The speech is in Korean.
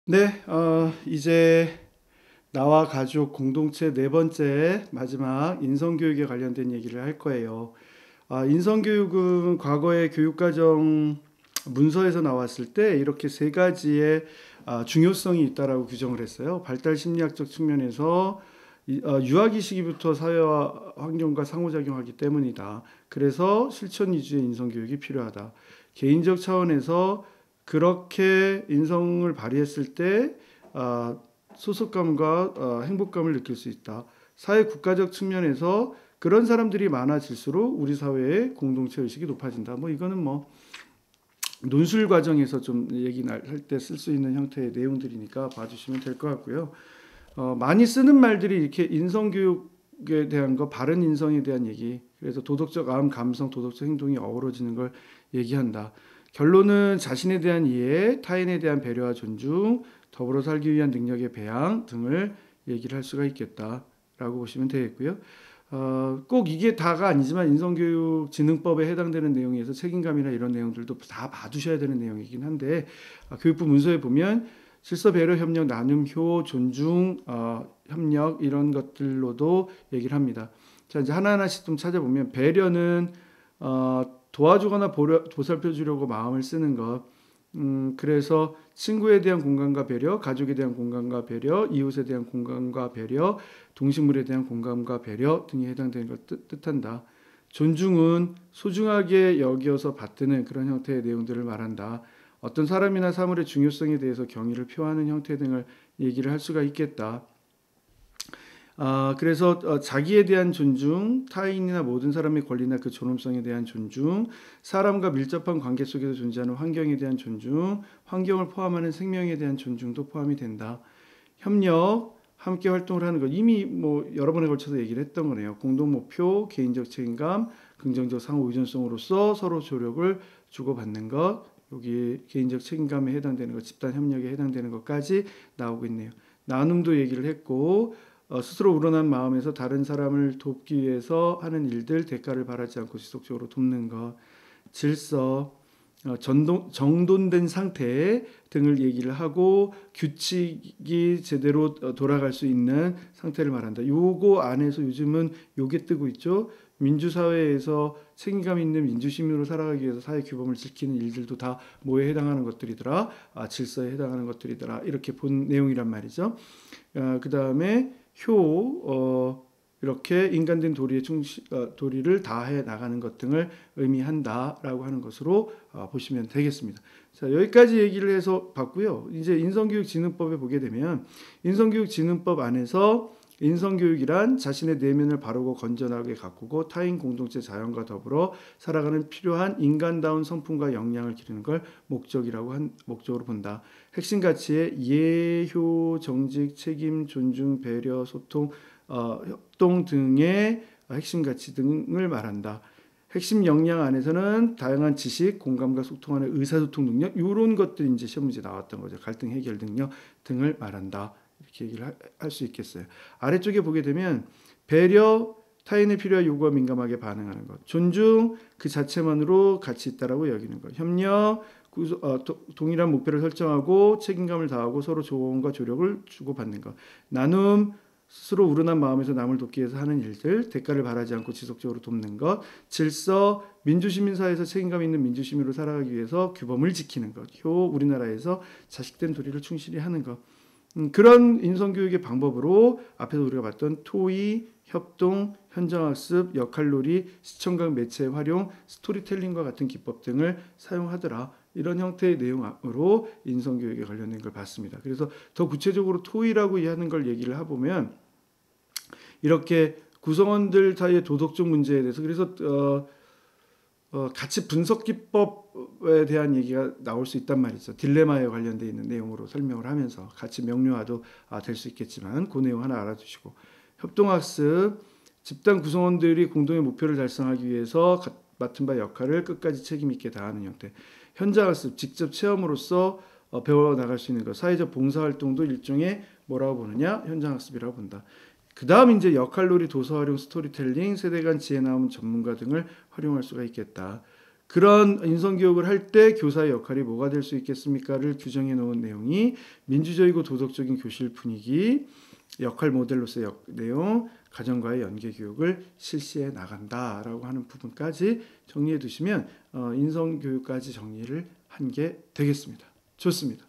네, 이제 나와 가족 공동체 네 번째 마지막 인성교육에 관련된 얘기를 할 거예요. 인성교육은 과거의 교육과정 문서에서 나왔을 때 이렇게 세 가지의 중요성이 있다라고 규정을 했어요. 발달 심리학적 측면에서 유아기 시기부터 사회와 환경과 상호작용하기 때문이다. 그래서 실천 위주의 인성교육이 필요하다. 개인적 차원에서 그렇게 인성을 발휘했을 때 소속감과 행복감을 느낄 수 있다. 사회 국가적 측면에서 그런 사람들이 많아질수록 우리 사회의 공동체 의식이 높아진다. 뭐 이거는 뭐 논술 과정에서 좀 얘기할 때 쓸 수 있는 형태의 내용들이니까 봐주시면 될 것 같고요. 많이 쓰는 말들이 이렇게 인성교육에 대한 거, 바른 인성에 대한 얘기, 그래서 도덕적 마음, 감성, 도덕적 행동이 어우러지는 걸 얘기한다. 결론은 자신에 대한 이해, 타인에 대한 배려와 존중, 더불어 살기 위한 능력의 배양 등을 얘기를 할 수가 있겠다라고 보시면 되겠고요. 꼭 이게 다가 아니지만 인성교육진흥법에 해당되는 내용에서 책임감이나 이런 내용들도 다 봐두셔야 되는 내용이긴 한데 교육부 문서에 보면 질서, 배려, 협력, 나눔, 효, 존중, 협력 이런 것들로도 얘기를 합니다. 자, 이제 하나하나씩 좀 찾아보면 배려는 도와주거나 보살펴 주려고 마음을 쓰는 것. 그래서 친구에 대한 공감과 배려, 가족에 대한 공감과 배려, 이웃에 대한 공감과 배려, 동식물에 대한 공감과 배려 등이 해당되는 걸 뜻한다. 존중은 소중하게 여겨서 받드는 그런 형태의 내용들을 말한다. 어떤 사람이나 사물의 중요성에 대해서 경의를 표하는 형태 등을 얘기를 할 수가 있겠다. 그래서 자기에 대한 존중, 타인이나 모든 사람의 권리나 그 존엄성에 대한 존중, 사람과 밀접한 관계 속에서 존재하는 환경에 대한 존중, 환경을 포함하는 생명에 대한 존중도 포함이 된다. 협력, 함께 활동을 하는 것 이미 뭐 여러 번에 걸쳐서 얘기를 했던 거네요. 공동 목표, 개인적 책임감, 긍정적 상호 의존성으로서 서로 조력을 주고받는 것, 여기 개인적 책임감에 해당되는 것, 집단 협력에 해당되는 것까지 나오고 있네요. 나눔도 얘기를 했고 스스로 우러난 마음에서 다른 사람을 돕기 위해서 하는 일들, 대가를 바라지 않고 지속적으로 돕는 것, 질서, 정돈된 상태 등을 얘기를 하고 규칙이 제대로 돌아갈 수 있는 상태를 말한다. 요거 안에서 요즘은 요게 뜨고 있죠. 민주사회에서 책임감 있는 민주시민으로 살아가기 위해서 사회 규범을 지키는 일들도 다 뭐에 해당하는 것들이더라. 질서에 해당하는 것들이더라. 이렇게 본 내용이란 말이죠. 그 다음에 이렇게 인간된 도리를 다해 나가는 것 등을 의미한다라고 하는 것으로 보시면 되겠습니다. 자, 여기까지 얘기를 해서 봤고요. 이제 인성교육진흥법에 보게 되면 인성교육진흥법 안에서 인성교육이란 자신의 내면을 바르고 건전하게 가꾸고 타인 공동체 자연과 더불어 살아가는 필요한 인간다운 성품과 역량을 기르는 걸 목적으로 본다. 핵심 가치의 예효, 정직, 책임, 존중, 배려, 소통, 협동 등의 핵심 가치 등을 말한다. 핵심 역량 안에서는 다양한 지식, 공감과 소통하는 의사소통 능력 이런 것들이 이제 시험 문제 나왔던 거죠. 갈등 해결 능력 등을 말한다. 이렇게 얘기를 할 수 있겠어요. 아래쪽에 보게 되면 배려, 타인의 필요와 요구와 민감하게 반응하는 것, 존중 그 자체만으로 가치 있다라고 여기는 것, 협력 동일한 목표를 설정하고 책임감을 다하고 서로 조언과 조력을 주고받는 것, 나눔 스스로 우러난 마음에서 남을 돕기 위해서 하는 일들, 대가를 바라지 않고 지속적으로 돕는 것, 질서 민주시민 사회에서 책임감 있는 민주시민으로 살아가기 위해서 규범을 지키는 것, 효 우리나라에서 자식된 도리를 충실히 하는 것. 그런 인성교육의 방법으로 앞에서 우리가 봤던 토의, 협동, 현장학습, 역할놀이, 시청각 매체의 활용, 스토리텔링과 같은 기법 등을 사용하더라. 이런 형태의 내용으로 인성교육에 관련된 걸 봤습니다. 그래서 더 구체적으로 토의라고 이해하는 걸 얘기를 해보면 이렇게 구성원들 사이의 도덕적 문제에 대해서 그래서 가치 분석 기법에 대한 얘기가 나올 수 있단 말이죠. 딜레마에 관련되어 있는 내용으로 설명을 하면서 같이 명료화도 될 수 있겠지만 그 내용 하나 알아두시고, 협동학습 집단 구성원들이 공동의 목표를 달성하기 위해서 맡은 바 역할을 끝까지 책임 있게 다하는 형태, 현장학습 직접 체험으로써 배워나갈 수 있는 것, 사회적 봉사활동도 일종의 뭐라고 보느냐, 현장학습이라고 본다. 그 다음 이제 역할놀이, 도서 활용, 스토리텔링, 세대 간 지혜 나온 전문가 등을 활용할 수가 있겠다. 그런 인성교육을 할 때 교사의 역할이 뭐가 될 수 있겠습니까를 규정해 놓은 내용이 민주적이고 도덕적인 교실 분위기, 역할 모델로서의 내용, 가정과의 연계 교육을 실시해 나간다라고 하는 부분까지 정리해 두시면 인성교육까지 정리를 한 게 되겠습니다. 좋습니다.